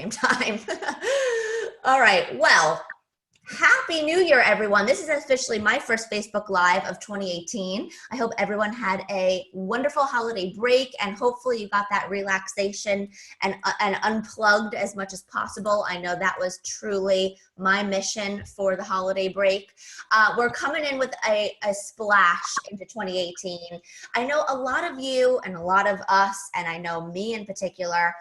same time. All right. Well, Happy New Year, everyone. This is officially my first Facebook Live of 2018. I hope everyone had a wonderful holiday break, and hopefully you got that relaxation and unplugged as much as possible. I know that was truly my mission for the holiday break. We're coming in with a splash into 2018. I know a lot of you and a lot of us, and I know me in particular,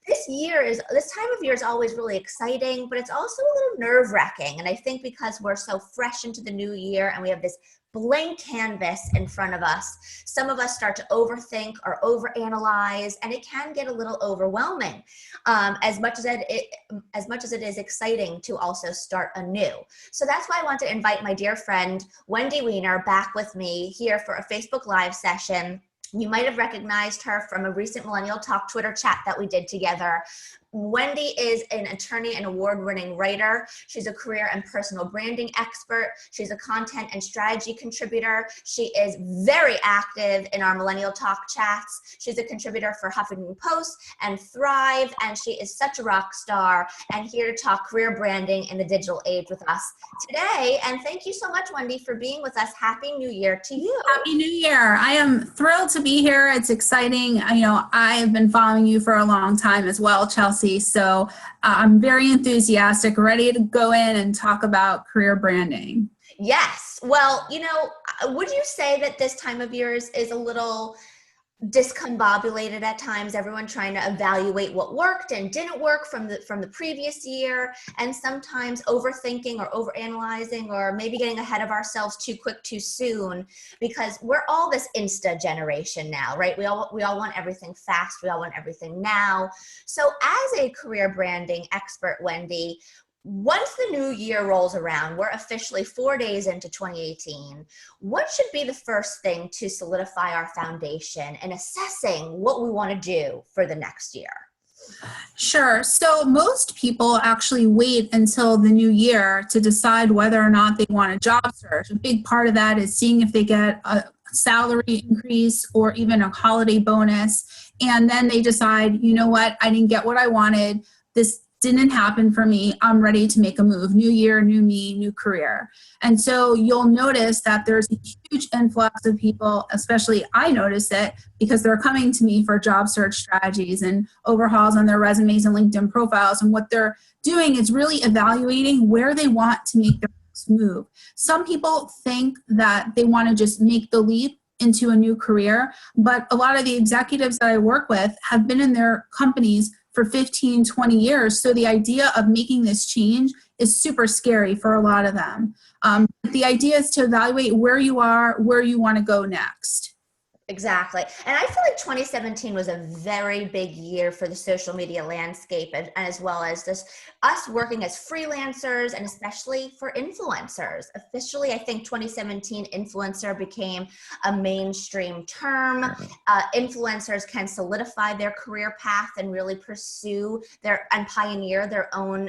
this time of year is always really exciting, but it's also a little nerve-wracking. And I think because we're so fresh into the new year and we have this blank canvas in front of us, some of us start to overthink or overanalyze, and it can get a little overwhelming. As much as it is exciting to also start anew. So that's why I want to invite my dear friend Wendi Weiner back with me here for a Facebook Live session. You might have recognized her from a recent Millennial Talk Twitter chat that we did together. Wendi is an attorney and award-winning writer. She's a career and personal branding expert. She's a content and strategy contributor. She is very active in our Millennial Talk chats. She's a contributor for Huffington Post and Thrive, and she is such a rock star and here to talk career branding in the digital age with us today. And thank you so much, Wendi, for being with us. Happy New Year to you. Happy New Year. I am thrilled to be here. It's exciting. I've been following you for a long time as well, Chelsea. So I'm very enthusiastic, ready to go in and talk about career branding. Yes. Well, would you say that this time of year is a little discombobulated at times, everyone trying to evaluate what worked and didn't work from the previous year, and sometimes overthinking or overanalyzing or maybe getting ahead of ourselves too quick too soon, because we're all this Insta generation now, right? We all want everything fast. We all want everything now. So as a career branding expert, Wendi, once the new year rolls around, we're officially 4 days into 2018. What should be the first thing to solidify our foundation and assessing what we want to do for the next year? Sure. So most people actually wait until the new year to decide whether or not they want a job search. A big part of that is seeing if they get a salary increase or even a holiday bonus. And then they decide, you know what, I didn't get what I wanted. This didn't happen for me. I'm ready to make a move. New year, new me, new career. And so you'll notice that there's a huge influx of people, especially I notice it because they're coming to me for job search strategies and overhauls on their resumes and LinkedIn profiles. And what they're doing is really evaluating where they want to make their next move. Some people think that they want to just make the leap into a new career, but a lot of the executives that I work with have been in their companies for 15, 20 years. So the idea of making this change is super scary for a lot of them. The idea is to evaluate where you are, where you want to go next. Exactly. And I feel like 2017 was a very big year for the social media landscape, and as well as us working as freelancers, and especially for influencers. Officially, I think 2017 influencer became a mainstream term. Influencers can solidify their career path and really pursue and pioneer their own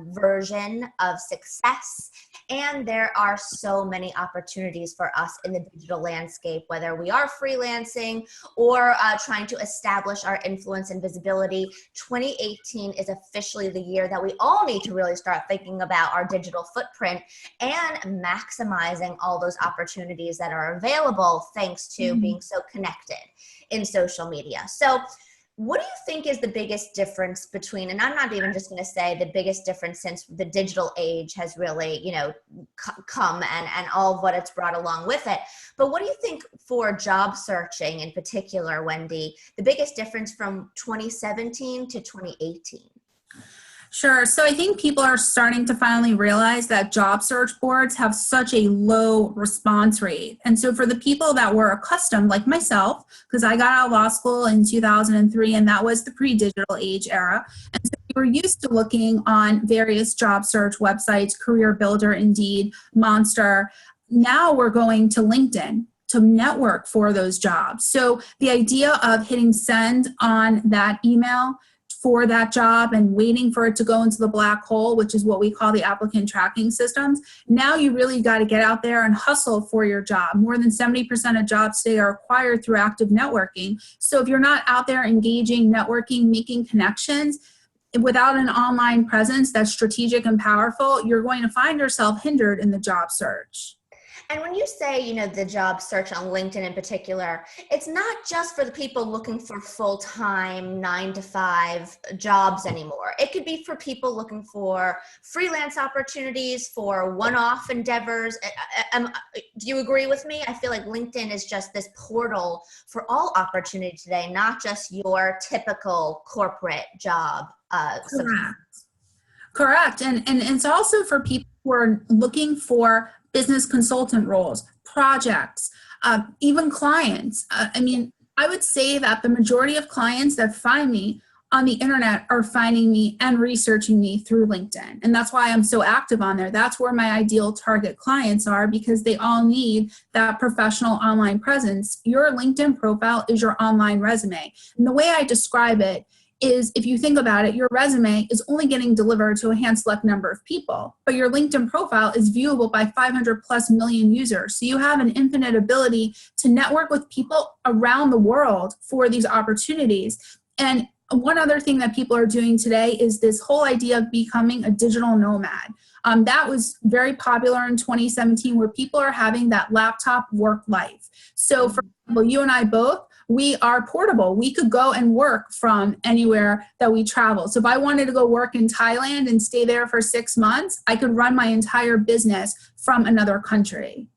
version of success. And there are so many opportunities for us in the digital landscape, whether we are freelancing or trying to establish our influence and visibility. 2018 is officially the year that we all need to really start thinking about our digital footprint and maximizing all those opportunities that are available thanks to being so connected in social media. So what do you think is the biggest difference between, and I'm not even just going to say the biggest difference since the digital age has really, come and all of what it's brought along with it. But what do you think for job searching in particular, Wendi, the biggest difference from 2017 to 2018? Sure. So I think people are starting to finally realize that job search boards have such a low response rate. And so for the people that were accustomed, like myself, because I got out of law school in 2003, and that was the pre-digital age era. And so we were used to looking on various job search websites, Career Builder, Indeed, Monster. Now we're going to LinkedIn to network for those jobs. So the idea of hitting send on that email for that job and waiting for it to go into the black hole, which is what we call the applicant tracking systems. Now you really got to get out there and hustle for your job. More than 70% of jobs today are acquired through active networking. So if you're not out there engaging, networking, making connections, without an online presence that's strategic and powerful, you're going to find yourself hindered in the job search. And when you say, the job search on LinkedIn in particular, it's not just for the people looking for full-time 9 to 5 jobs anymore. It could be for people looking for freelance opportunities, for one-off endeavors. Do you agree with me? I feel like LinkedIn is just this portal for all opportunity today, not just your typical corporate job. Correct. And it's also for people who are looking for business consultant roles, projects, even clients. I would say that the majority of clients that find me on the internet are finding me and researching me through LinkedIn. And that's why I'm so active on there. That's where my ideal target clients are, because they all need that professional online presence. Your LinkedIn profile is your online resume. And the way I describe it is, if you think about it, your resume is only getting delivered to a hand select number of people, but your LinkedIn profile is viewable by 500 plus million users. So you have an infinite ability to network with people around the world for these opportunities. And one other thing that people are doing today is this whole idea of becoming a digital nomad. That was very popular in 2017, where people are having that laptop work life. So for example, you and I both, we are portable. We could go and work from anywhere that we travel. So if I wanted to go work in Thailand and stay there for 6 months, I could run my entire business from another country.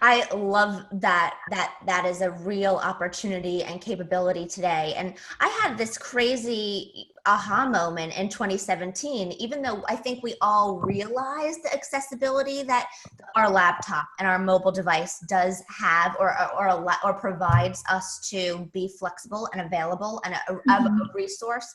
I love that is a real opportunity and capability today. And I had this crazy aha moment in 2017, even though I think we all realize the accessibility that our laptop and our mobile device does have, or provides us to be flexible and available and a resource,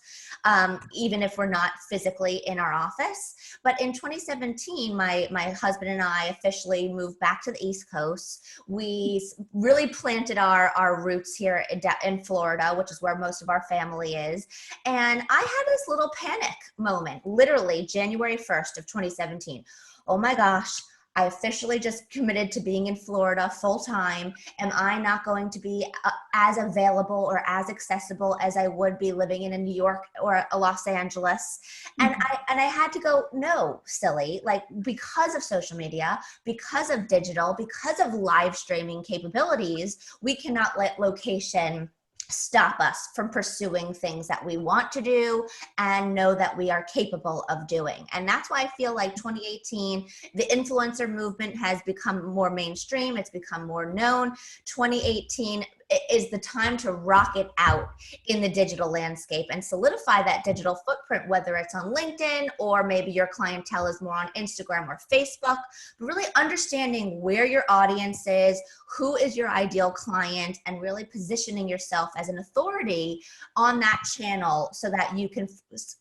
even if we're not physically in our office. But in 2017, my husband and I officially moved back to the East Coast. We really planted our roots here in Florida, which is where most of our family is. And I had this little panic moment, literally January 1st of 2017. Oh my gosh, I officially just committed to being in Florida full time. Am I not going to be as available or as accessible as I would be living in a New York or a Los Angeles? And I had to go, no, silly, like, because of social media, because of digital, because of live streaming capabilities, we cannot let location stop us from pursuing things that we want to do and know that we are capable of doing. And that's why I feel like 2018, the influencer movement has become more mainstream. It's become more known. 2018 is the time to rock it out in the digital landscape and solidify that digital footprint, whether it's on LinkedIn or maybe your clientele is more on Instagram or Facebook. But really understanding where your audience is, who is your ideal client, and really positioning yourself as an authority on that channel so that you can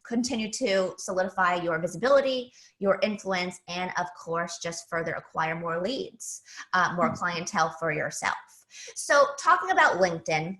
continue to solidify your visibility, your influence, and of course, just further acquire more leads, more clientele for yourself. So talking about LinkedIn,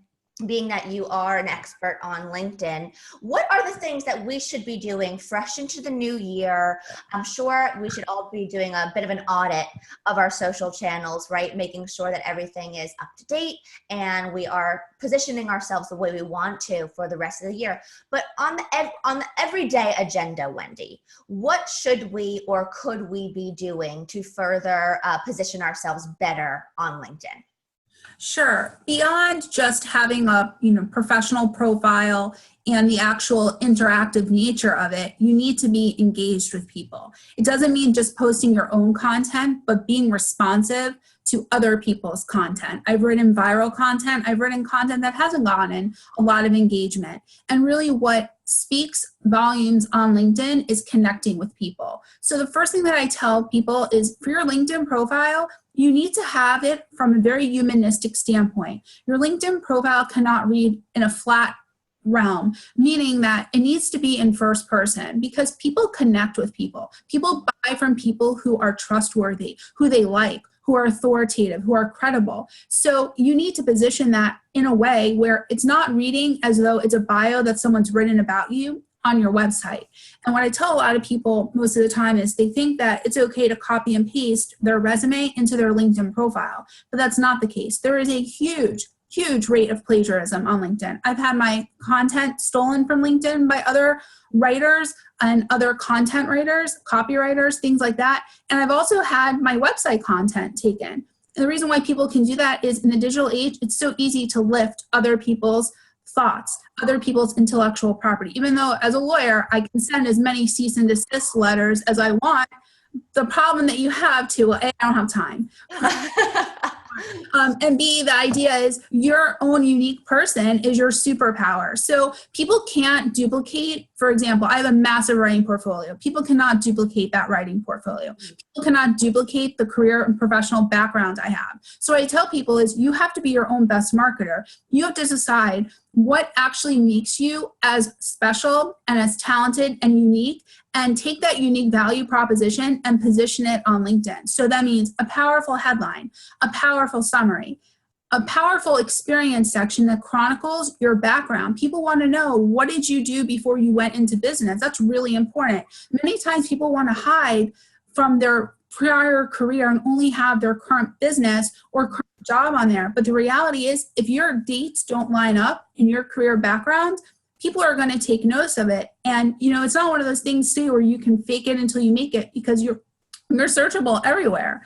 being that you are an expert on LinkedIn, what are the things that we should be doing fresh into the new year? I'm sure we should all be doing a bit of an audit of our social channels, right? Making sure that everything is up to date and we are positioning ourselves the way we want to for the rest of the year. But on the everyday agenda, Wendi, what should we or could we be doing to further position ourselves better on LinkedIn? Sure. Beyond just having a professional profile and the actual interactive nature of it, you need to be engaged with people. It doesn't mean just posting your own content, but being responsive to other people's content. I've written viral content. I've written content that hasn't gotten a lot of engagement. And really what speaks volumes on LinkedIn is connecting with people. So the first thing that I tell people is, for your LinkedIn profile, you need to have it from a very humanistic standpoint. Your LinkedIn profile cannot read in a flat realm, meaning that it needs to be in first person, because people connect with people. People buy from people who are trustworthy, who they like, who are authoritative, who are credible. So you need to position that in a way where it's not reading as though it's a bio that someone's written about you on your website. And what I tell a lot of people most of the time is they think that it's okay to copy and paste their resume into their LinkedIn profile, but that's not the case. There is a huge huge rate of plagiarism on LinkedIn. I've had my content stolen from LinkedIn by other writers and other content writers, copywriters, things like that. And I've also had my website content taken. And the reason why people can do that is in the digital age, it's so easy to lift other people's thoughts, other people's intellectual property. Even though as a lawyer, I can send as many cease and desist letters as I want, the problem that you have too, well, A, I don't have time. And B, the idea is your own unique person is your superpower. So people can't duplicate, for example, I have a massive writing portfolio. People cannot duplicate that writing portfolio. People cannot duplicate the career and professional background I have. So what I tell people is you have to be your own best marketer. You have to decide what actually makes you as special and as talented and unique, and take that unique value proposition and position it on LinkedIn. So that means a powerful headline, a powerful summary, a powerful experience section that chronicles your background. People want to know, what did you do before you went into business? That's really important. Many times people want to hide from their prior career and only have their current business or current job on there. But the reality is, if your dates don't line up in your career background, people are going to take notice of it. And, it's not one of those things too where you can fake it until you make it, because you're searchable everywhere.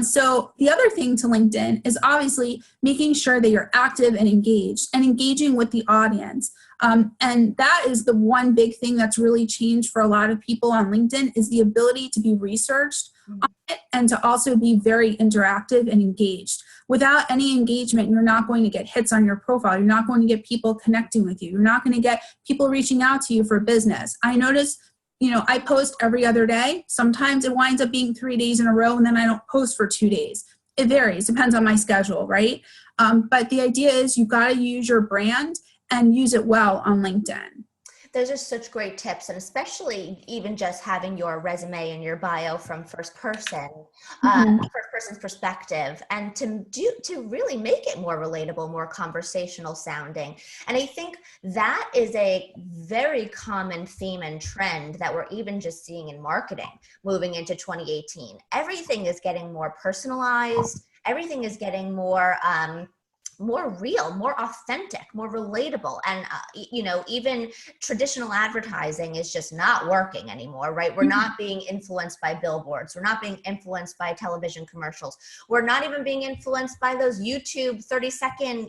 So the other thing to LinkedIn is obviously making sure that you're active and engaged and engaging with the audience. And that is the one big thing that's really changed for a lot of people on LinkedIn, is the ability to be researched on it and to also be very interactive and engaged. Without any engagement, you're not going to get hits on your profile. You're not going to get people connecting with you. You're not going to get people reaching out to you for business. I notice, I post every other day. Sometimes it winds up being 3 days in a row, and then I don't post for 2 days. It varies, depends on my schedule, right? But the idea is you've got to use your brand and use it well on LinkedIn. Those are such great tips, and especially even just having your resume and your bio from first person's perspective, and to really make it more relatable, more conversational sounding. And I think that is a very common theme and trend that we're even just seeing in marketing moving into 2018. Everything is getting more personalized. Everything is getting more real, more authentic, more relatable. And, even traditional advertising is just not working anymore, right? We're not being influenced by billboards. We're not being influenced by television commercials. We're not even being influenced by those YouTube 30-second,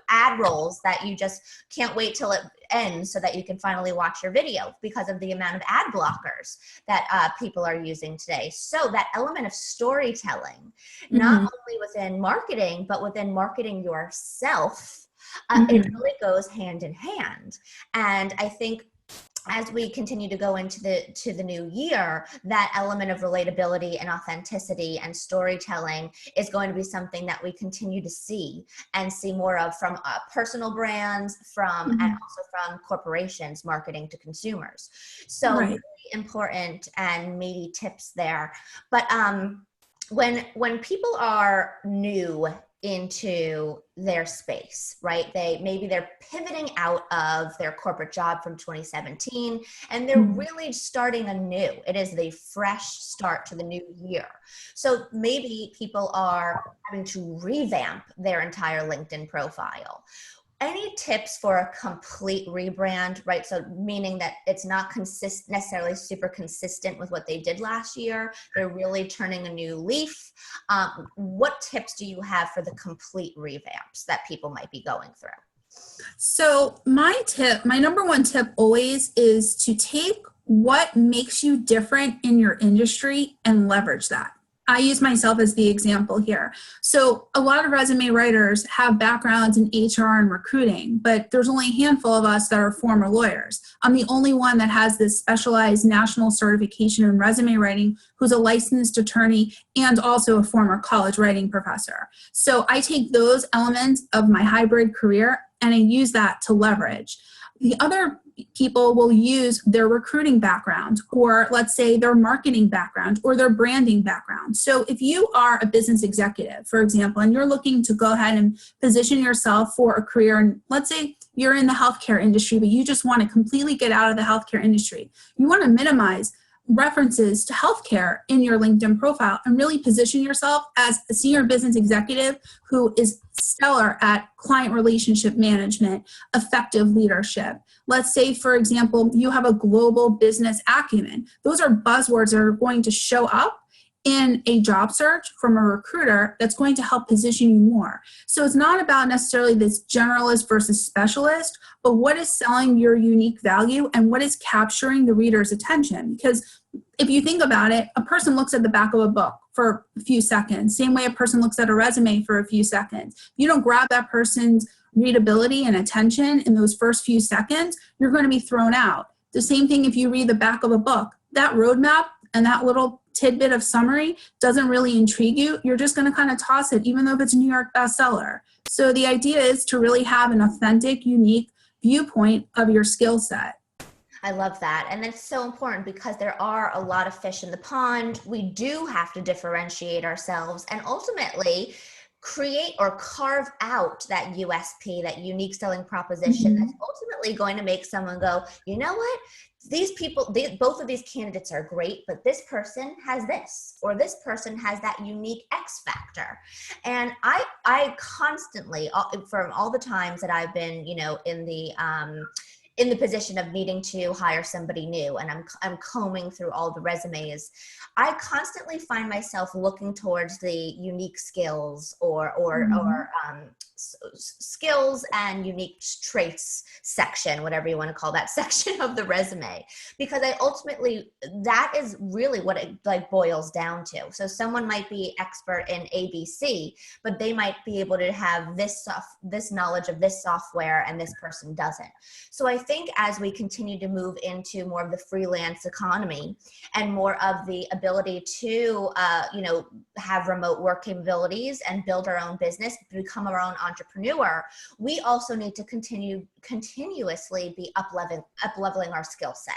ad rolls that you just can't wait till it ends so that you can finally watch your video, because of the amount of ad blockers that people are using today. So that element of storytelling, not only within marketing, but within marketing yourself, it really goes hand in hand. And I think as we continue to go into the new year, that element of relatability and authenticity and storytelling is going to be something that we continue to see more of from personal brands, and also from corporations marketing to consumers. So really important and meaty tips there. But when people are new into their space, right? They're pivoting out of their corporate job from 2017, and they're really starting anew. It is the fresh start to the new year. So maybe people are having to revamp their entire LinkedIn profile. Any tips for a complete rebrand, right? So meaning that it's not necessarily super consistent with what they did last year. They're really turning a new leaf. What tips do you have for the complete revamps that people might be going through? So my number one tip always is to take what makes you different in your industry and leverage that. I use myself as the example here. So a lot of resume writers have backgrounds in HR and recruiting, but there's only a handful of us that are former lawyers. I'm the only one that has this specialized national certification in resume writing, who's a licensed attorney and also a former college writing professor. So I take those elements of my hybrid career and I use that to leverage. The other people will use their recruiting background, or let's say their marketing background or their branding background. So if you are a business executive, for example, and you're looking to go ahead and position yourself for a career, and let's say you're in the healthcare industry, but you just want to completely get out of the healthcare industry. You want to minimize references to healthcare in your LinkedIn profile and really position yourself as a senior business executive who is stellar at client relationship management, effective leadership. Let's say, for example, you have a global business acumen. Those are buzzwords that are going to show up in a job search from a recruiter that's going to help position you more. So it's not about necessarily this generalist versus specialist, but what is selling your unique value and what is capturing the reader's attention. Because if you think about it, a person looks at the back of a book for a few seconds, same way a person looks at a resume for a few seconds. If you don't grab that person's readability and attention in those first few seconds, you're going to be thrown out. The same thing if you read the back of a book. That roadmap and that little tidbit of summary doesn't really intrigue you, you're just going to kind of toss it, even though if it's a New York bestseller. So the idea is to really have an authentic, unique viewpoint of your skill set. I love that. And that's so important because there are a lot of fish in the pond. We do have to differentiate ourselves and ultimately create or carve out that USP, that unique selling proposition that's ultimately going to make someone go, you know what? These people, both of these candidates are great, but this person has this, or this person has that unique X factor. And I constantly, from all the times that I've been, in the position of needing to hire somebody new, and I'm combing through all the resumes, I constantly find myself looking towards the unique skills or skills and unique traits section, whatever you want to call that section of the resume, because I ultimately, that is really what it boils down to. So someone might be expert in ABC, but they might be able to have this knowledge of this software and this person doesn't. So I think as we continue to move into more of the freelance economy and more of the ability to, have remote work capabilities and build our own business, become our own entrepreneur, we also need to continuously be up-leveling our skill set.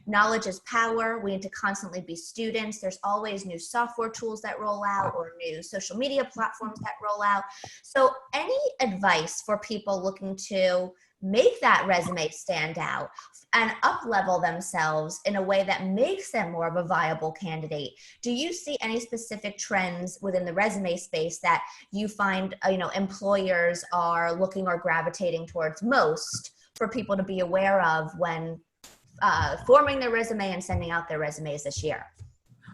Knowledge is power. We need to constantly be students. There's always new software tools that roll out or new social media platforms that roll out. So any advice for people looking to make that resume stand out and up-level themselves in a way that makes them more of a viable candidate? Do you see any specific trends within the resume space that you find, employers are looking or gravitating towards most for people to be aware of when forming their resume and sending out their resumes this year?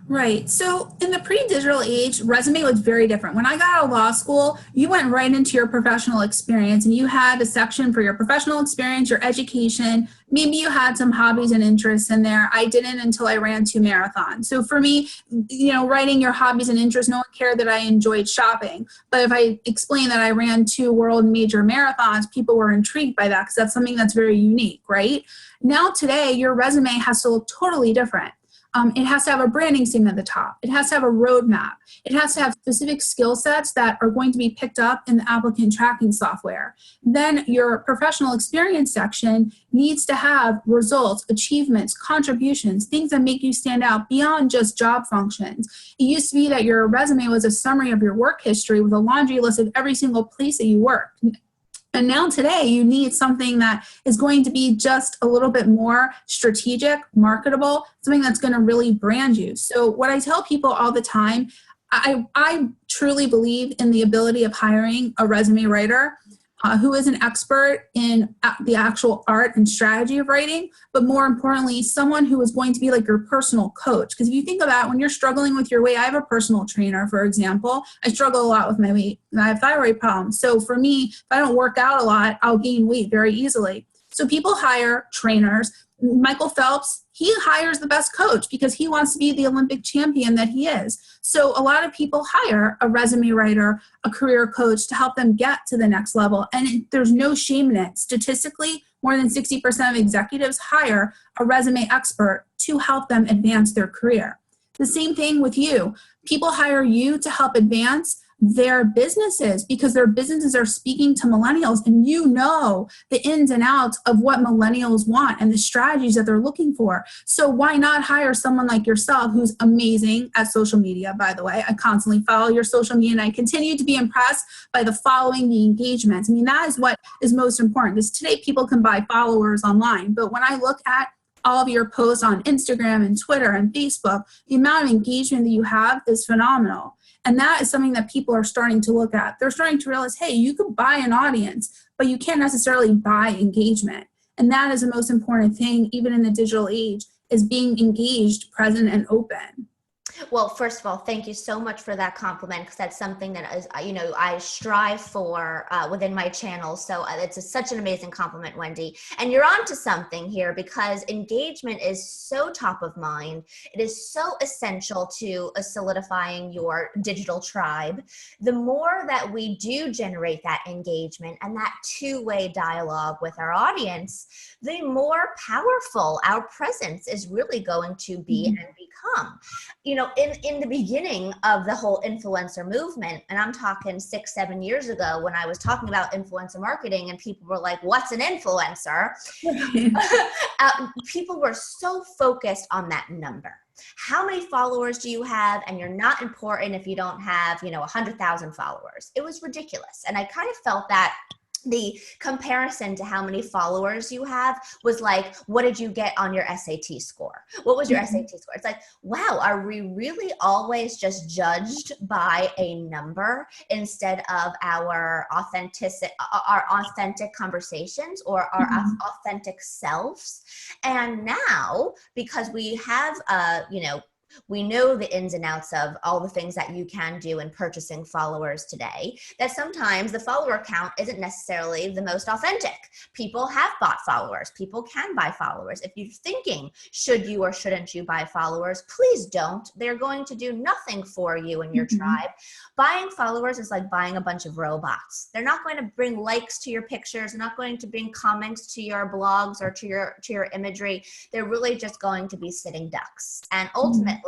Right. So in the pre-digital age, resume was very different. When I got out of law school, you went right into your professional experience and you had a section for your professional experience, your education. Maybe you had some hobbies and interests in there. I didn't until I ran 2 marathons. So for me, writing your hobbies and interests, no one cared that I enjoyed shopping. But if I explained that I ran 2 world major marathons, people were intrigued by that because that's something that's very unique, right? Now today, your resume has to look totally different. It has to have a branding statement at the top. It has to have a roadmap. It has to have specific skill sets that are going to be picked up in the applicant tracking software. Then your professional experience section needs to have results, achievements, contributions, things that make you stand out beyond just job functions. It used to be that your resume was a summary of your work history with a laundry list of every single place that you worked. And now today, you need something that is going to be just a little bit more strategic, marketable, something that's going to really brand you. So what I tell people all the time, I truly believe in the ability of hiring a resume writer who is an expert in the actual art and strategy of writing, but more importantly, someone who is going to be like your personal coach. Because if you think about it, when you're struggling with your weight, I have a personal trainer, for example. I struggle a lot with my weight and I have thyroid problems. So for me, if I don't work out a lot, I'll gain weight very easily. So people hire trainers. Michael Phelps, he hires the best coach because he wants to be the Olympic champion that he is. So a lot of people hire a resume writer, a career coach to help them get to the next level. And there's no shame in it. Statistically, more than 60% of executives hire a resume expert to help them advance their career. The same thing with you. People hire you to help advance their businesses because their businesses are speaking to millennials, and you know the ins and outs of what millennials want and the strategies that they're looking for. So why not hire someone like yourself who's amazing at social media? By the way, I constantly follow your social media and I continue to be impressed by the following, the engagements. I mean, that is what is most important because today people can buy followers online. But when I look at all of your posts on Instagram and Twitter and Facebook, the amount of engagement that you have is phenomenal. And that is something that people are starting to look at. They're starting to realize, hey, you could buy an audience, but you can't necessarily buy engagement. And that is the most important thing, even in the digital age, is being engaged, present, and open. Well, first of all, thank you so much for that compliment, because that's something that is, I strive for within my channel. So it's such an amazing compliment, Wendi. And you're onto something here, because engagement is so top of mind. It is so essential to solidifying your digital tribe. The more that we do generate that engagement and that two-way dialogue with our audience, the more powerful our presence is really going to be and become. In the beginning of the whole influencer movement, and I'm talking 6-7 years ago, when I was talking about influencer marketing and people were like, what's an influencer? People were so focused on that number. How many followers do you have? And you're not important if you don't have, 100,000 followers. It was ridiculous. And I kind of felt that the comparison to how many followers you have was like, what did you get on your SAT score? What was your SAT score? It's like, wow, are we really always just judged by a number instead of our authentic conversations or our authentic selves? And now, because we have, we know the ins and outs of all the things that you can do in purchasing followers today, that sometimes the follower count isn't necessarily the most authentic. People have bought followers. People can buy followers. If you're thinking, should you or shouldn't you buy followers, please don't. They're going to do nothing for you and your tribe. Buying followers is like buying a bunch of robots. They're not going to bring likes to your pictures. They're not going to bring comments to your blogs or to your imagery. They're really just going to be sitting ducks. And ultimately,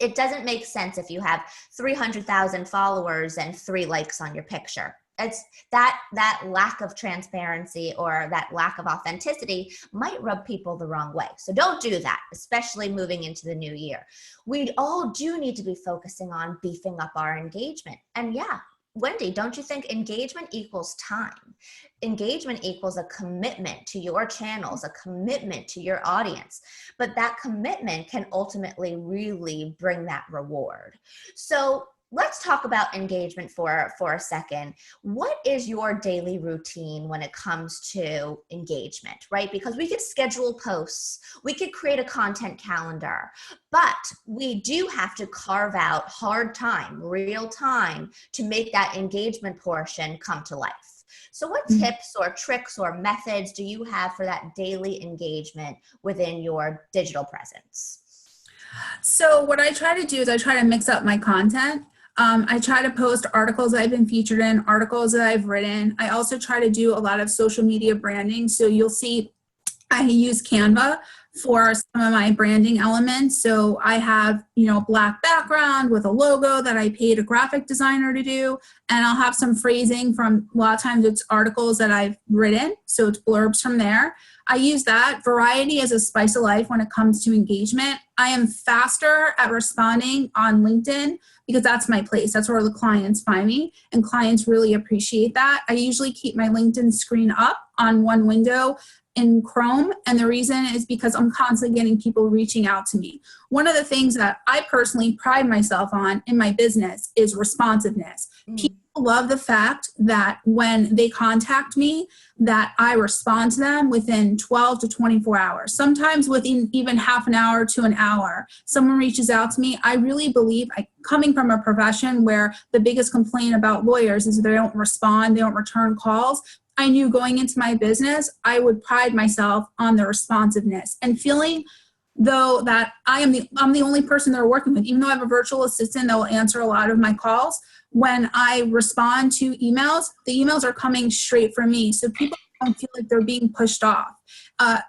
it doesn't make sense if you have 300,000 followers and 3 likes on your picture. It's that lack of transparency or that lack of authenticity might rub people the wrong way. So don't do that, especially moving into the new year. We all do need to be focusing on beefing up our engagement. And yeah, Wendi, don't you think engagement equals time? Engagement equals a commitment to your channels, a commitment to your audience. But that commitment can ultimately really bring that reward. So let's talk about engagement for a second. What is your daily routine when it comes to engagement, right? Because we could schedule posts, we could create a content calendar, but we do have to carve out hard time, real time, to make that engagement portion come to life. So what tips or tricks or methods do you have for that daily engagement within your digital presence? So what I try to do is I try to mix up my content. I try to post articles that I've been featured in, articles that I've written. I also try to do a lot of social media branding. So you'll see I use Canva for some of my branding elements. So I have, black background with a logo that I paid a graphic designer to do. And I'll have some phrasing from, a lot of times it's articles that I've written. So it's blurbs from there. I use that. Variety as a spice of life when it comes to engagement. I am faster at responding on LinkedIn because that's my place. That's where the clients find me, and clients really appreciate that. I usually keep my LinkedIn screen up on one window in Chrome, and the reason is because I'm constantly getting people reaching out to me. One of the things that I personally pride myself on in my business is responsiveness. People love the fact that when they contact me, that I respond to them within 12 to 24 hours, sometimes within even half an hour to an hour. Someone reaches out to me. I really believe, coming from a profession where the biggest complaint about lawyers is they don't respond, they don't return calls. I knew going into my business, I would pride myself on the responsiveness and feeling though that I'm the only person they're working with. Even though I have a virtual assistant that will answer a lot of my calls, when I respond to emails, the emails are coming straight from me. So people don't feel like they're being pushed off.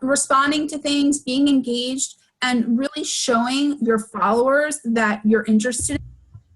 Responding to things, being engaged, and really showing your followers that you're interested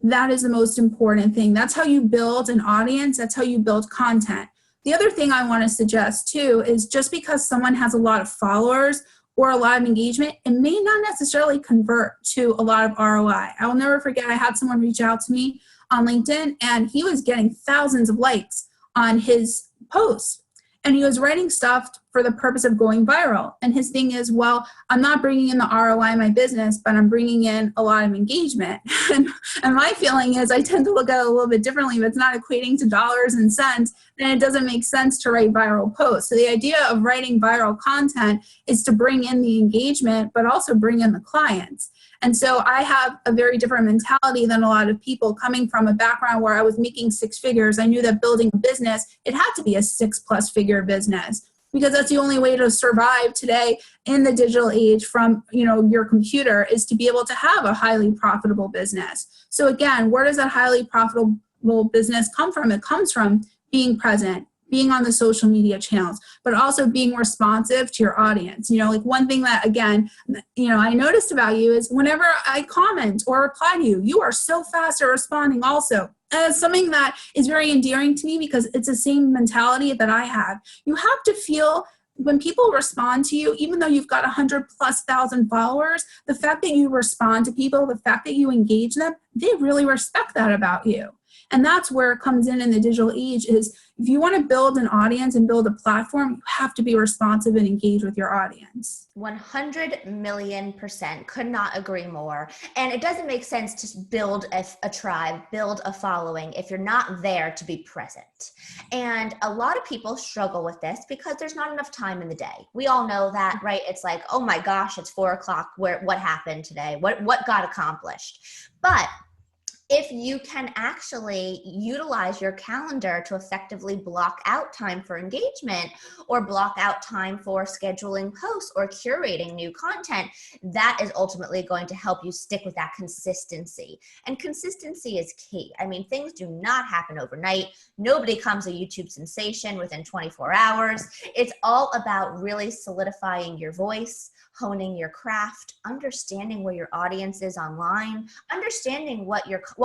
in, that is the most important thing. That's how you build an audience. That's how you build content. The other thing I want to suggest too is just because someone has a lot of followers or a lot of engagement, it may not necessarily convert to a lot of ROI. I will never forget, I had someone reach out to me on LinkedIn and he was getting thousands of likes on his posts. And he was writing stuff for the purpose of going viral. And his thing is, well, I'm not bringing in the ROI in my business, but I'm bringing in a lot of engagement. and my feeling is I tend to look at it a little bit differently. If it's not equating to dollars and cents, then it doesn't make sense to write viral posts. So the idea of writing viral content is to bring in the engagement, but also bring in the clients. And so I have a very different mentality than a lot of people, coming from a background where I was making six figures. I knew that building a business, it had to be a 6+ figure business, because that's the only way to survive today in the digital age from, your computer, is to be able to have a highly profitable business. So again, where does that highly profitable business come from? It comes from being present, being on the social media channels, but also being responsive to your audience. Like one thing that, again, I noticed about you is whenever I comment or reply to you, you are so fast at responding also. And it's something that is very endearing to me because it's the same mentality that I have. You have to feel when people respond to you, even though you've got 100,000+ followers, the fact that you respond to people, the fact that you engage them, they really respect that about you. And that's where it comes in the digital age, is if you want to build an audience and build a platform, you have to be responsive and engage with your audience. 100,000,000%. Could not agree more. And it doesn't make sense to build a tribe, build a following, if you're not there to be present. And a lot of people struggle with this because there's not enough time in the day. We all know that, right? It's like, oh my gosh, it's 4:00. What happened today? What got accomplished? But if you can actually utilize your calendar to effectively block out time for engagement, or block out time for scheduling posts or curating new content, that is ultimately going to help you stick with that consistency. And consistency is key. I mean, things do not happen overnight. Nobody becomes a YouTube sensation within 24 hours. It's all about really solidifying your voice, honing your craft, understanding where your audience is online, understanding what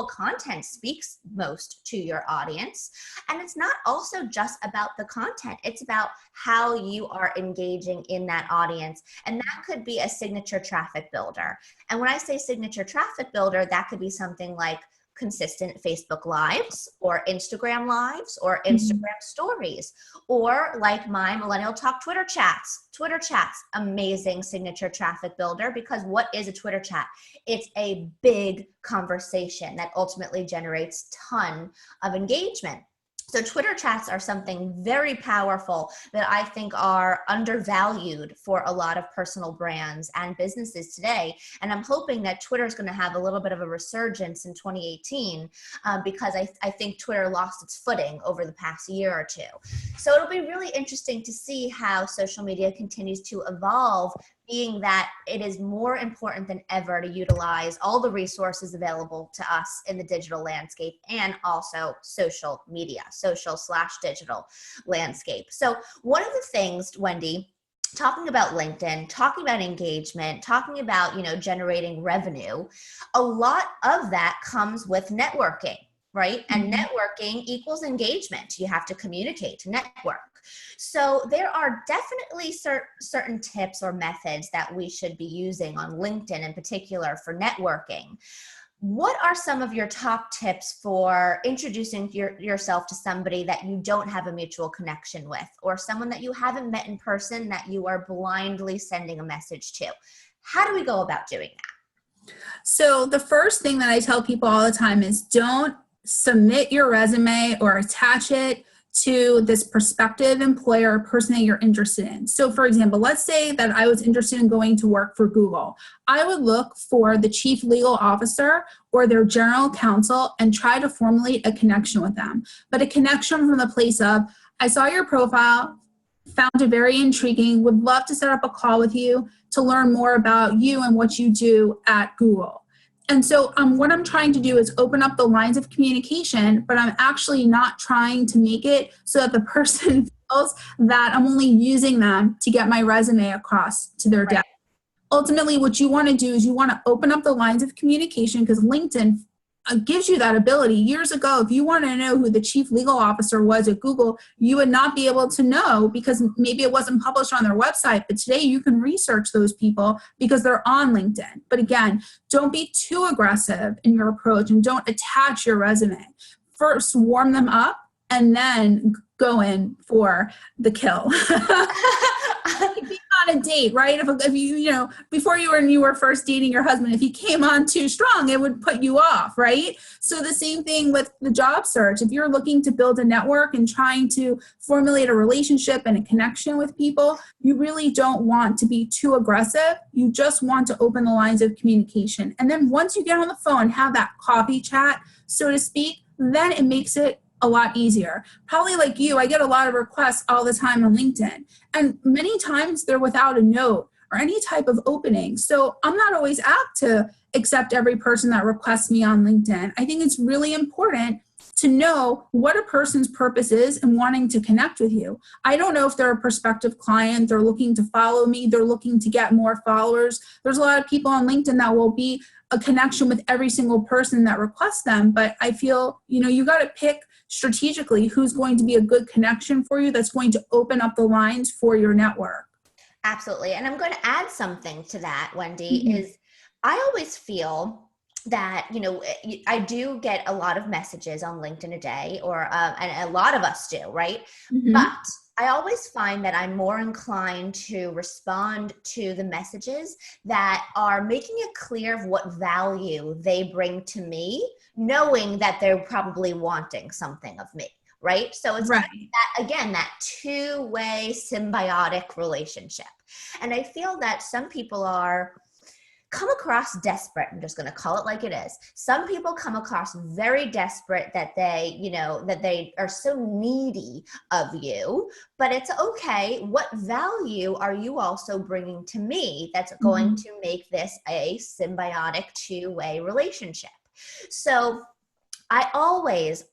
content speaks most to your audience. And it's not also just about the content, it's about how you are engaging in that audience. And that could be a signature traffic builder. And when I say signature traffic builder, that could be something like consistent Facebook Lives or Instagram Lives or Instagram stories, or like my Millennial Talk Twitter chats. Twitter chats, amazing signature traffic builder, because what is a Twitter chat? It's a big conversation that ultimately generates ton of engagement. So Twitter chats are something very powerful that I think are undervalued for a lot of personal brands and businesses today. And I'm hoping that Twitter is going to have a little bit of a resurgence in 2018 because I think Twitter lost its footing over the past year or two. So it'll be really interesting to see how social media continues to evolve, being that it is more important than ever to utilize all the resources available to us in the digital landscape, and also social media, social/digital landscape. So one of the things, Wendi, talking about LinkedIn, talking about engagement, talking about, generating revenue, a lot of that comes with networking, right? And networking equals engagement. You have to communicate to network. So there are definitely certain tips or methods that we should be using on LinkedIn in particular for networking. What are some of your top tips for introducing yourself to somebody that you don't have a mutual connection with, or someone that you haven't met in person that you are blindly sending a message to? How do we go about doing that? So the first thing that I tell people all the time is don't submit your resume or attach it to this prospective employer or person that you're interested in. So for example, let's say that I was interested in going to work for Google. I would look for the chief legal officer or their general counsel and try to formulate a connection with them. But a connection from the place of, I saw your profile, found it very intriguing, would love to set up a call with you to learn more about you and what you do at Google. And so what I'm trying to do is open up the lines of communication, but I'm actually not trying to make it so that the person feels that I'm only using them to get my resume across to their desk. Ultimately, what you want to do is you want to open up the lines of communication, because LinkedIn gives you that ability. Years ago, if you want to know who the chief legal officer was at Google, you would not be able to know because maybe it wasn't published on their website. But today you can research those people because they're on LinkedIn. But again, don't be too aggressive in your approach and don't attach your resume. First, warm them up and then go in for the kill. Being on a date, right? If you, before you were first dating your husband, if he came on too strong, it would put you off, right? So the same thing with the job search. If you're looking to build a network and trying to formulate a relationship and a connection with people, you really don't want to be too aggressive. You just want to open the lines of communication. And then once you get on the phone, have that coffee chat, so to speak, then it makes it a lot easier. Probably like you, I get a lot of requests all the time on LinkedIn, and many times they're without a note or any type of opening. So I'm not always apt to accept every person that requests me on LinkedIn. I think it's really important to know what a person's purpose is and wanting to connect with you. I don't know if they're a prospective client, they're looking to follow me, they're looking to get more followers. There's a lot of people on LinkedIn that will be a connection with every single person that requests them, but I feel, you got to pick strategically who's going to be a good connection for you that's going to open up the lines for your network. Absolutely. And I'm going to add something to that, Wendi, is I always feel that, I do get a lot of messages on LinkedIn a day, and a lot of us do, right? But I always find that I'm more inclined to respond to the messages that are making it clear of what value they bring to me, knowing that they're probably wanting something of me, right? So it's right. that, again, that two-way symbiotic relationship. And I feel that some people come across desperate. I'm just going to call it like it is. Some people come across very desperate that they are so needy of you, but it's okay. What value are you also bringing to me that's going to make this a symbiotic two-way relationship? So I always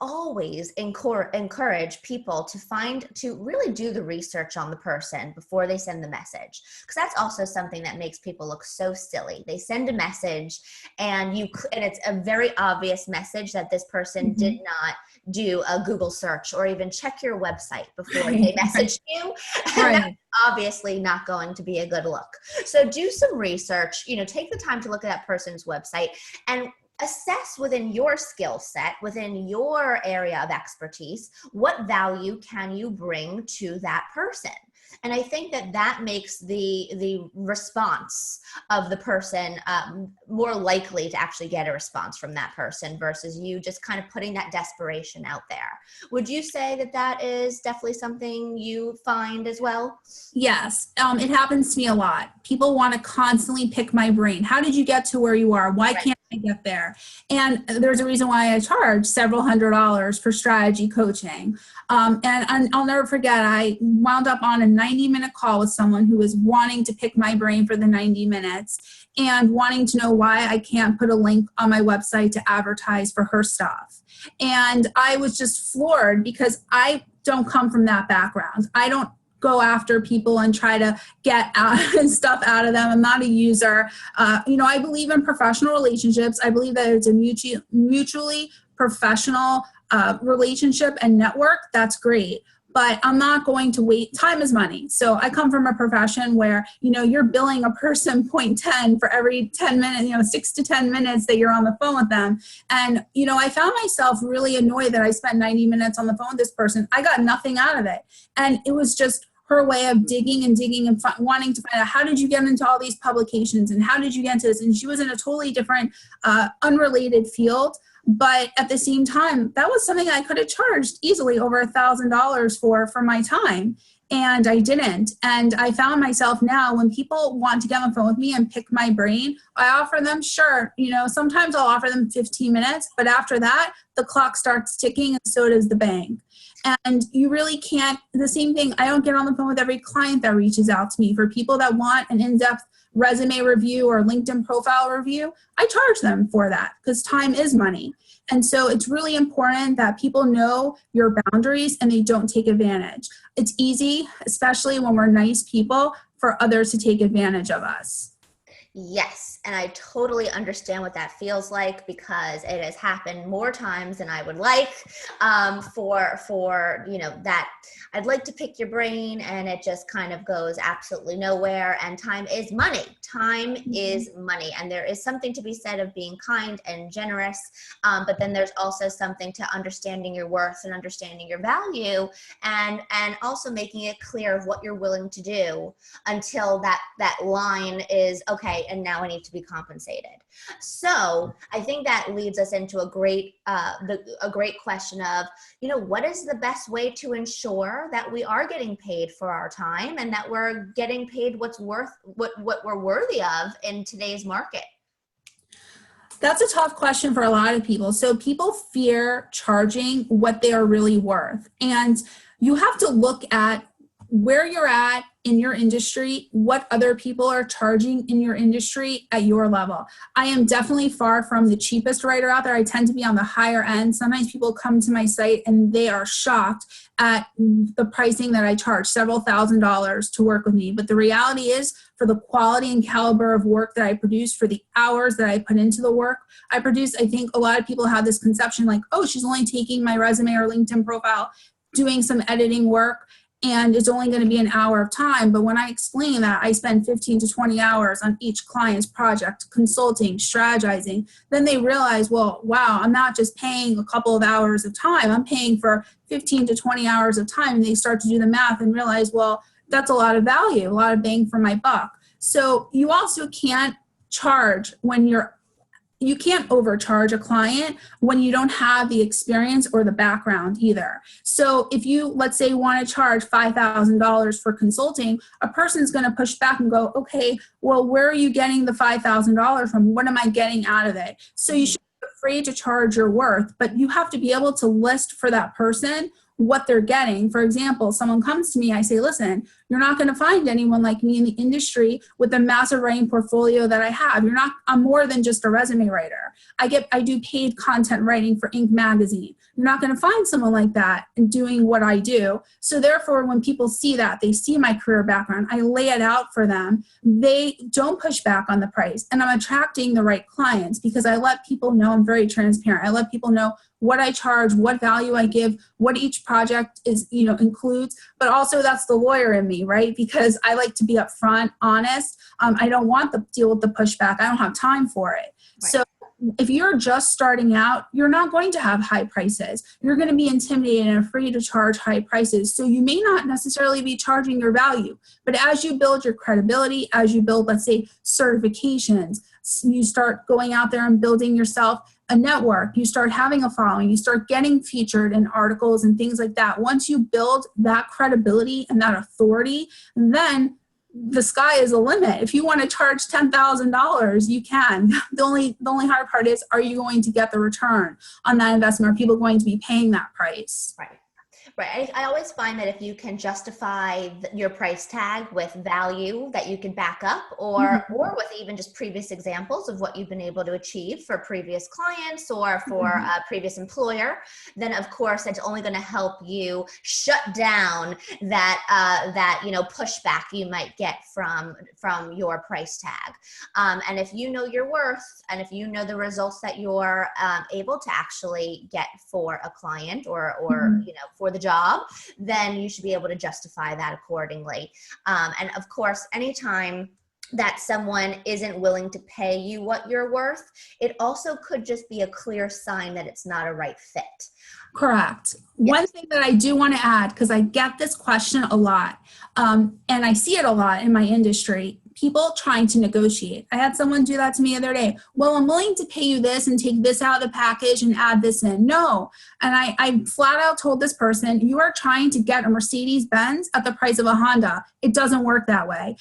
encourage people to really do the research on the person before they send the message. Because that's also something that makes people look so silly. They send a message and it's a very obvious message that this person did not do a Google search or even check your website before they messaged you. And that's obviously not going to be a good look. So do some research, take the time to look at that person's website and assess within your skill set, within your area of expertise, what value can you bring to that person? And I think that makes the response of the person more likely to actually get a response from that person versus you just kind of putting that desperation out there. Would you say that is definitely something you find as well? Yes, it happens to me a lot. People want to constantly pick my brain. How did you get to where you are? Why can't I get there? And there's a reason why I charge several $100s for strategy coaching. And I'll never forget, I wound up on a 90-minute call with someone who was wanting to pick my brain for the 90 minutes and wanting to know why I can't put a link on my website to advertise for her stuff. And I was just floored because I don't come from that background. I don't go after people and try to get stuff out of them. I'm not a user. I believe in professional relationships. I believe that it's a mutually professional relationship and network. That's great. But I'm not going to wait. Time is money. So I come from a profession where, you're billing a person 0.10 for every 10 minutes, 6 to 10 minutes that you're on the phone with them. And, I found myself really annoyed that I spent 90 minutes on the phone with this person. I got nothing out of it. And it was just her way of digging and wanting to find out, how did you get into all these publications and how did you get into this? And she was in a totally different, unrelated field. But at the same time, that was something I could have charged easily over $1,000 for my time. And I didn't. And I found myself now when people want to get on the phone with me and pick my brain, I offer them, sure, sometimes I'll offer them 15 minutes, but after that, the clock starts ticking and so does the bank. And you really can't, the same thing, I don't get on the phone with every client that reaches out to me. For people that want an in-depth resume review or LinkedIn profile review, I charge them for that because time is money. And so it's really important that people know your boundaries and they don't take advantage. It's easy, especially when we're nice people, for others to take advantage of us. Yes, and I totally understand what that feels like because it has happened more times than I would like. For that I'd like to pick your brain, and it just kind of goes absolutely nowhere. And time is money. Time is money, and there is something to be said of being kind and generous. But then there's also something to understanding your worth and understanding your value, and also making it clear of what you're willing to do until that line is okay, and now I need to be compensated. So I think that leads us into a great question of, what is the best way to ensure that we are getting paid for our time and that we're getting paid what we're worthy of in today's market? That's a tough question for a lot of people. So people fear charging what they are really worth. And you have to look at where you're at in your industry, what other people are charging in your industry at your level. I am definitely far from the cheapest writer out there. I tend to be on the higher end. Sometimes people come to my site and they are shocked at the pricing that I charge, several $1,000s to work with me. But the reality is, for the quality and caliber of work that I produce, for the hours that I put into the work I produce, I think a lot of people have this conception like, oh, she's only taking my resume or LinkedIn profile, doing some editing work, and it's only going to be an hour of time. But when I explain that I spend 15 to 20 hours on each client's project, consulting, strategizing, then they realize, well, wow, I'm not just paying a couple of hours of time, I'm paying for 15 to 20 hours of time. And they start to do the math and realize, well, that's a lot of value, a lot of bang for my buck. So you also can't charge you can't overcharge a client when you don't have the experience or the background either. So if you, let's say, want to charge $5,000 for consulting, a person's going to push back and go, okay, well, where are you getting the $5,000 from? What am I getting out of it? So you should be afraid to charge your worth, but you have to be able to list for that person what they're getting. For example, someone comes to me, I say, listen, you're not going to find anyone like me in the industry with the massive writing portfolio that I have. I'm more than just a resume writer. I do paid content writing for Inc. magazine. You're not going to find someone like that in doing what I do. So therefore, when people see that, they see my career background, I lay it out for them, they don't push back on the price. And I'm attracting the right clients because I let people know I'm very transparent. I let people know what I charge, what value I give, what each project is, includes, but also that's the lawyer in me, right? Because I like to be upfront, honest. I don't want to deal with the pushback. I don't have time for it. Right. So if you're just starting out, you're not going to have high prices. You're going to be intimidated and afraid to charge high prices. So you may not necessarily be charging your value, but as you build your credibility, as you build, let's say, certifications, you start going out there and building yourself a network, you start having a following, you start getting featured in articles and things like that. Once you build that credibility and that authority, then the sky is the limit. If you want to charge $10,000, you can. The only hard part is, are you going to get the return on that investment? Are people going to be paying that price? Right. Right. I always find that if you can justify your price tag with value that you can back up, or with even just previous examples of what you've been able to achieve for previous clients or for a previous employer, then of course it's only going to help you shut down that pushback you might get from your price tag. And if you know your worth, and if you know the results that you're able to actually get for a client or for the job, then you should be able to justify that accordingly. And of course, anytime that someone isn't willing to pay you what you're worth, it also could just be a clear sign that it's not a right fit. Correct. Yes. One thing that I do want to add, because I get this question a lot, and I see it a lot in my industry, people trying to negotiate. I had someone do that to me the other day. Well, I'm willing to pay you this and take this out of the package and add this in. No. And I flat out told this person, you are trying to get a Mercedes-Benz at the price of a Honda. It doesn't work that way.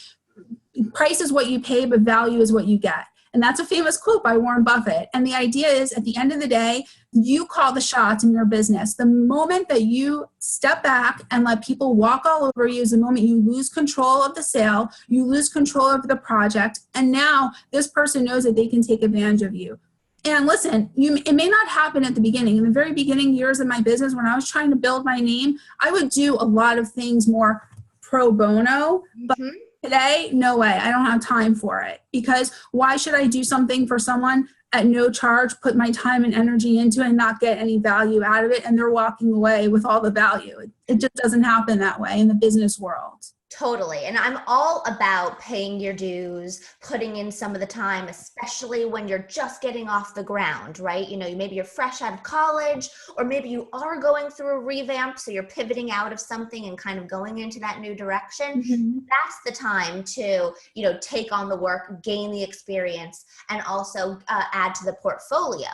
Price is what you pay, but value is what you get. And that's a famous quote by Warren Buffett. And the idea is, at the end of the day, you call the shots in your business. The moment that you step back and let people walk all over you is the moment you lose control of the sale, you lose control of the project, and now this person knows that they can take advantage of you. And listen, it may not happen at the beginning. In the very beginning years of my business, when I was trying to build my name, I would do a lot of things more pro bono, but Today, no way. I don't have time for it, because why should I do something for someone at no charge, put my time and energy into it and not get any value out of it, and they're walking away with all the value? It just doesn't happen that way in the business world. Totally. And I'm all about paying your dues, putting in some of the time, especially when you're just getting off the ground, right? You know, maybe you're fresh out of college, or maybe you are going through a revamp, so you're pivoting out of something and kind of going into that new direction. Mm-hmm. That's the time to, you know, take on the work, gain the experience, and also add to the portfolio.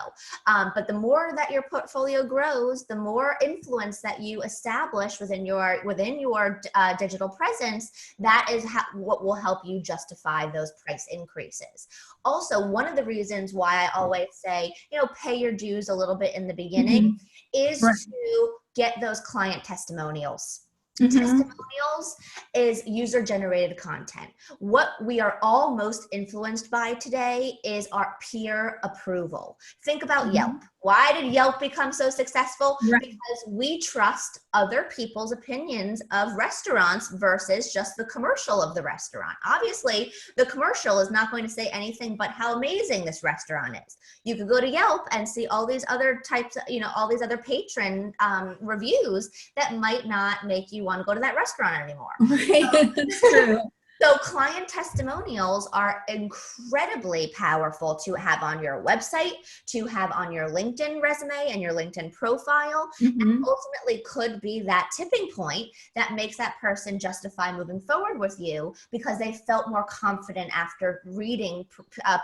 But the more that your portfolio grows, the more influence that you establish within your digital presence. That is what will help you justify those price increases. Also, one of the reasons why I always say, you know, pay your dues a little bit in the beginning is Right. to get those client testimonials. Mm-hmm. Testimonials is user-generated content. What we are all most influenced by today is our peer approval. Think about Yelp. Why did Yelp become so successful? Right. Because we trust other people's opinions of restaurants versus just the commercial of the restaurant. Obviously, the commercial is not going to say anything but how amazing this restaurant is. You could go to Yelp and see all these other types of, you know, all these other patron reviews that might not make you want to go to that restaurant anymore. Right. That's true. So client testimonials are incredibly powerful to have on your website, to have on your LinkedIn resume and your LinkedIn profile, and ultimately could be that tipping point that makes that person justify moving forward with you because they felt more confident after reading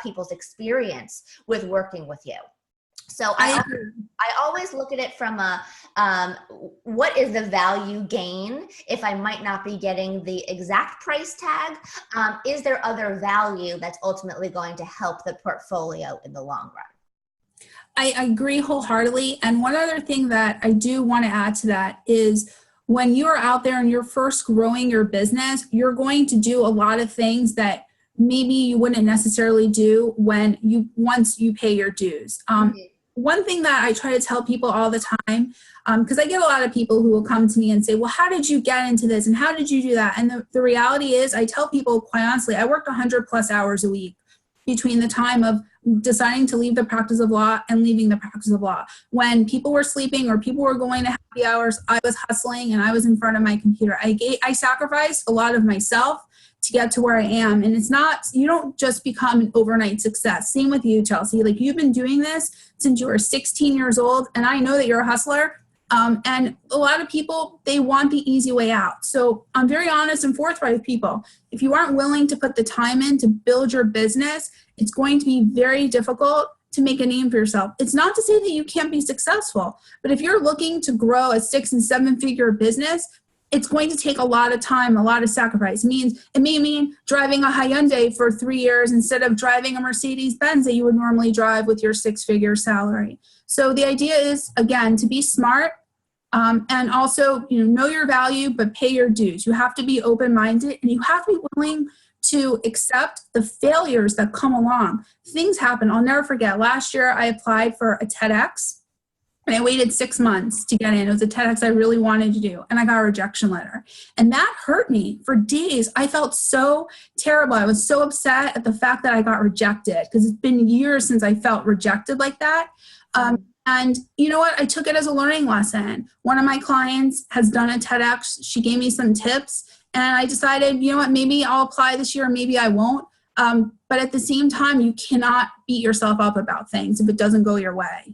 people's experience with working with you. So I always look at it from a, what is the value gain if I might not be getting the exact price tag? Is there other value that's ultimately going to help the portfolio in the long run? I agree wholeheartedly. And one other thing that I do want to add to that is when you're out there and you're first growing your business, you're going to do a lot of things that maybe you wouldn't necessarily do once you pay your dues. One thing that I try to tell people all the time, because I get a lot of people who will come to me and say, well, how did you get into this? And how did you do that? And the reality is, I tell people, quite honestly, I worked 100+ hours a week between the time of deciding to leave the practice of law and leaving the practice of law. When people were sleeping or people were going to happy hours, I was hustling and I was in front of my computer. I sacrificed a lot of myself to get to where I am. And it's not, you don't just become an overnight success. Same with you, Chelsea. Like, you've been doing this since you were 16 years old. And I know that you're a hustler. And a lot of people, they want the easy way out. So I'm very honest and forthright with people. If you aren't willing to put the time in to build your business, it's going to be very difficult to make a name for yourself. It's not to say that you can't be successful, but if you're looking to grow a 6 and 7 figure business, it's going to take a lot of time, a lot of sacrifice. It may mean driving a Hyundai for 3 years instead of driving a Mercedes-Benz that you would normally drive with your 6-figure salary. So the idea is, again, to be smart and also, know your value, but pay your dues. You have to be open-minded and you have to be willing to accept the failures that come along. Things happen. I'll never forget. Last year, I applied for a TEDx. And I waited 6 months to get in. It was a TEDx I really wanted to do. And I got a rejection letter. And that hurt me for days. I felt so terrible. I was so upset at the fact that I got rejected because it's been years since I felt rejected like that. And you know what? I took it as a learning lesson. One of my clients has done a TEDx. She gave me some tips. And I decided, you know what? Maybe I'll apply this year. Maybe I won't. But at the same time, you cannot beat yourself up about things if it doesn't go your way.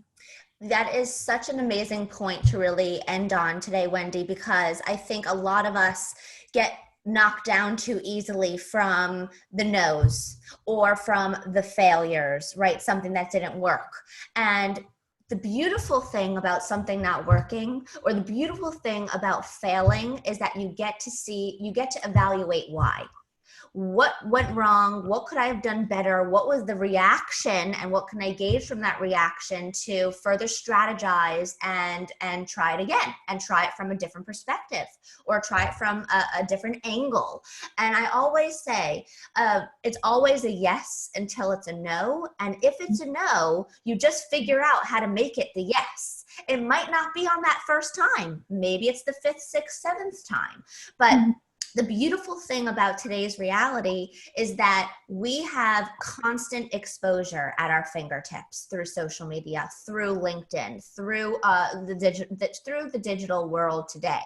That is such an amazing point to really end on today, Wendi, because I think a lot of us get knocked down too easily from the no's or from the failures, right? Something that didn't work. And the beautiful thing about something not working, or the beautiful thing about failing, is that you get to evaluate why. What went wrong? What could I have done better? What was the reaction, and what can I gauge from that reaction to further strategize and try it again, and try it from a different perspective, or try it from a different angle. And I always say, it's always a yes until it's a no. And if it's a no, you just figure out how to make it the yes. It might not be on that first time. Maybe it's the 5th, 6th, 7th time, but the beautiful thing about today's reality is that we have constant exposure at our fingertips through social media, through LinkedIn, through through the digital world today.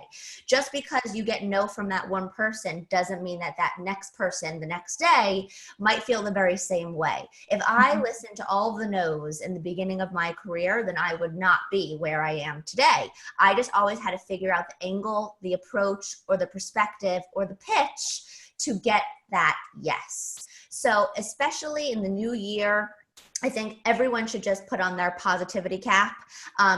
Just because you get no from that one person doesn't mean that that next person the next day might feel the very same way. If I listened to all the no's in the beginning of my career, then I would not be where I am today. I just always had to figure out the angle, the approach, or the perspective, or the pitch to get that yes. So especially in the new year, I think everyone should just put on their positivity cap,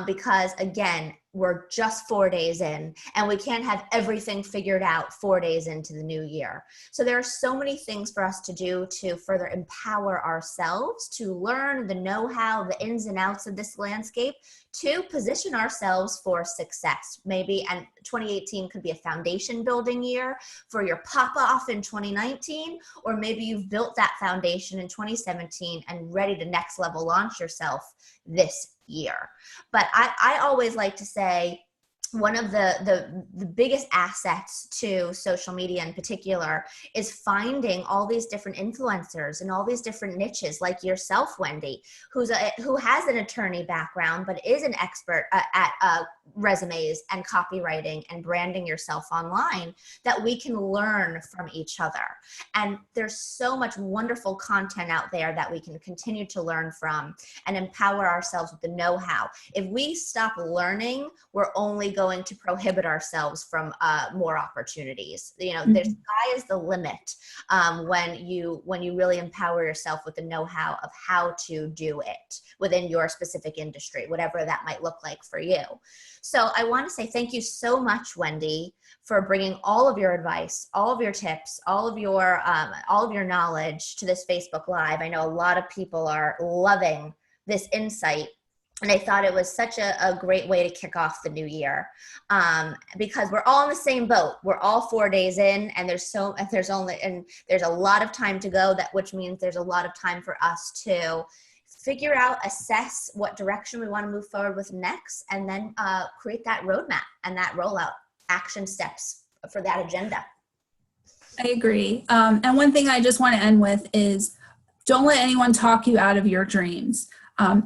because again, we're just 4 days in and we can't have everything figured out 4 days into the new year. So there are so many things for us to do to further empower ourselves, to learn the know-how, the ins and outs of this landscape, to position ourselves for success. Maybe, and 2018 could be a foundation building year for your pop off in 2019, or maybe you've built that foundation in 2017 and ready to next level launch yourself this year. But I always like to say one of the biggest assets to social media in particular is finding all these different influencers and all these different niches, like yourself, Wendi, who has an attorney background but is an expert at resumes and copywriting and branding yourself online, that we can learn from each other. And there's so much wonderful content out there that we can continue to learn from and empower ourselves with the know-how. If we stop learning, we're only going to prohibit ourselves from more opportunities. You know, the sky is the limit when you really empower yourself with the know-how of how to do it within your specific industry, whatever that might look like for you. So I want to say thank you so much, Wendi, for bringing all of your advice, all of your tips, all of your knowledge to this Facebook Live. I know a lot of people are loving this insight. And I thought it was such a great way to kick off the new year, because we're all in the same boat. We're all 4 days in, and there's a lot of time to go, which means there's a lot of time for us to figure out, assess what direction we want to move forward with next, and then create that roadmap and that rollout action steps for that agenda. I agree. And one thing I just want to end with is don't let anyone talk you out of your dreams.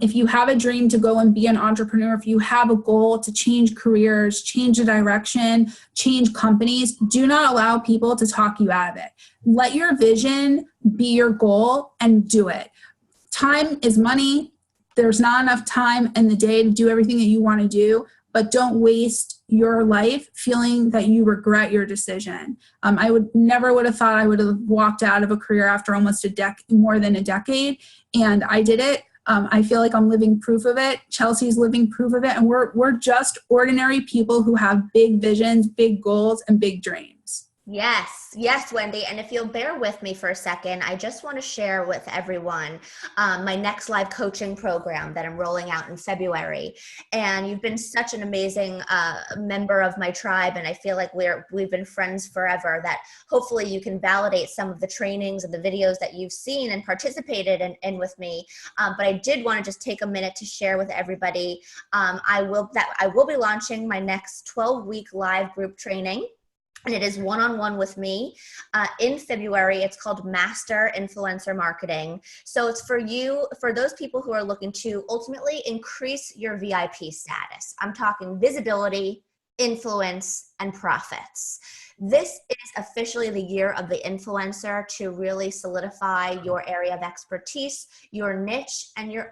If you have a dream to go and be an entrepreneur, if you have a goal to change careers, change the direction, change companies, do not allow people to talk you out of it. Let your vision be your goal and do it. Time is money. There's not enough time in the day to do everything that you want to do, but don't waste your life feeling that you regret your decision. I would have thought I would have walked out of a career after almost more than a decade, and I did it. I feel like I'm living proof of it. Chelsea's living proof of it. And we're just ordinary people who have big visions, big goals, and big dreams. Yes, Wendi. And if you'll bear with me for a second, I just want to share with everyone my next live coaching program that I'm rolling out in February. And you've been such an amazing member of my tribe, and I feel like we've been friends forever, that hopefully you can validate some of the trainings and the videos that you've seen and participated in with me. But I did want to just take a minute to share with everybody. I will be launching my next 12-week live group training. And it is one-on-one with me in February. It's called Master Influencer Marketing. So it's for those people who are looking to ultimately increase your VIP status. I'm talking visibility, influence, and profits. This is officially the year of the influencer, to really solidify your area of expertise, your niche, and your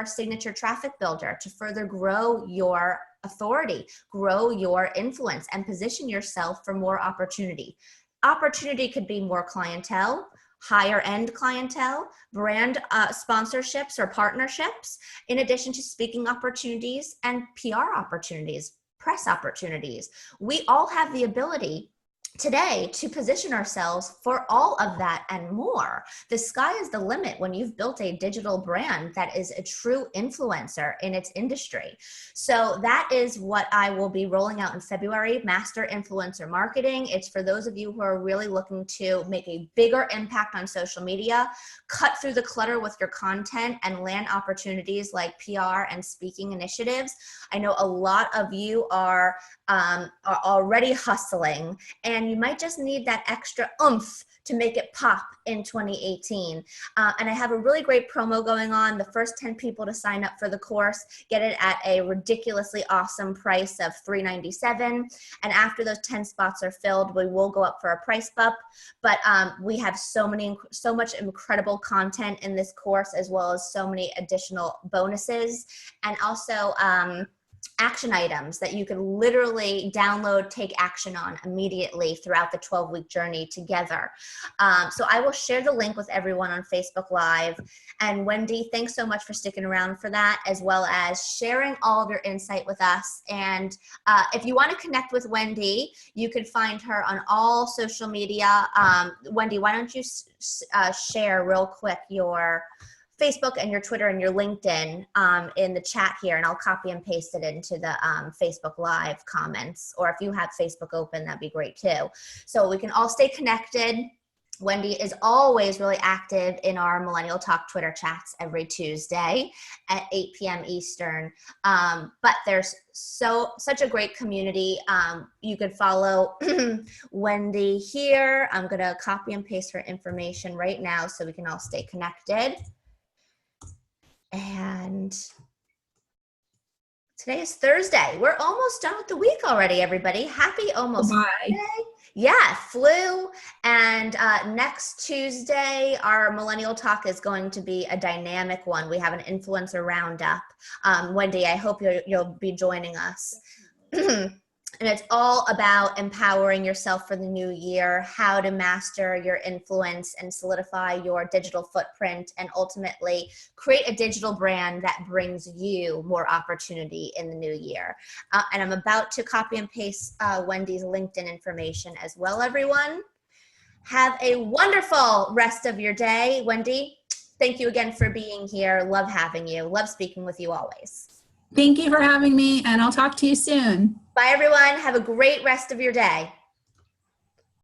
signature traffic builder to further grow your authority, grow your influence, and position yourself for more opportunity. Opportunity could be more clientele, higher end clientele, brand sponsorships or partnerships, in addition to speaking opportunities and PR opportunities, press opportunities. We all have the ability today to position ourselves for all of that and more. The sky is the limit when you've built a digital brand that is a true influencer in its industry. So that is what I will be rolling out in February, Master Influencer Marketing. It's for those of you who are really looking to make a bigger impact on social media, cut through the clutter with your content, and land opportunities like PR and speaking initiatives. I know a lot of you are already hustling, and and you might just need that extra oomph to make it pop in 2018. And I have a really great promo going on. The first 10 people to sign up for the course get it at a ridiculously awesome price of $397. And after those 10 spots are filled, we will go up for a price bump. But we have so much incredible content in this course, as well as so many additional bonuses, and also action items that you can literally download, take action on immediately throughout the 12-week journey together. So I will share the link with everyone on Facebook Live. And Wendi, thanks so much for sticking around for that, as well as sharing all of your insight with us. And if you want to connect with Wendi, you can find her on all social media. Wendi, why don't you share real quick your Facebook and your Twitter and your LinkedIn in the chat here, and I'll copy and paste it into the Facebook Live comments. Or if you have Facebook open, that'd be great too. So we can all stay connected. Wendi is always really active in our Millennial Talk Twitter chats every Tuesday at 8 p.m. Eastern. But there's such a great community. You could follow Wendi here. I'm gonna copy and paste her information right now so we can all stay connected. And today is Thursday. We're almost done with the week already, everybody. Happy almost Friday. Yeah, flew. And next Tuesday, our Millennial Talk is going to be a dynamic one. We have an influencer roundup. Wendi, I hope you'll be joining us. And it's all about empowering yourself for the new year, how to master your influence and solidify your digital footprint, and ultimately create a digital brand that brings you more opportunity in the new year. And I'm about to copy and paste Wendi's LinkedIn information as well, everyone. Have a wonderful rest of your day. Wendi, thank you again for being here. Love having you. Love speaking with you always. Thank you for having me, and I'll talk to you soon. Bye, everyone. Have a great rest of your day.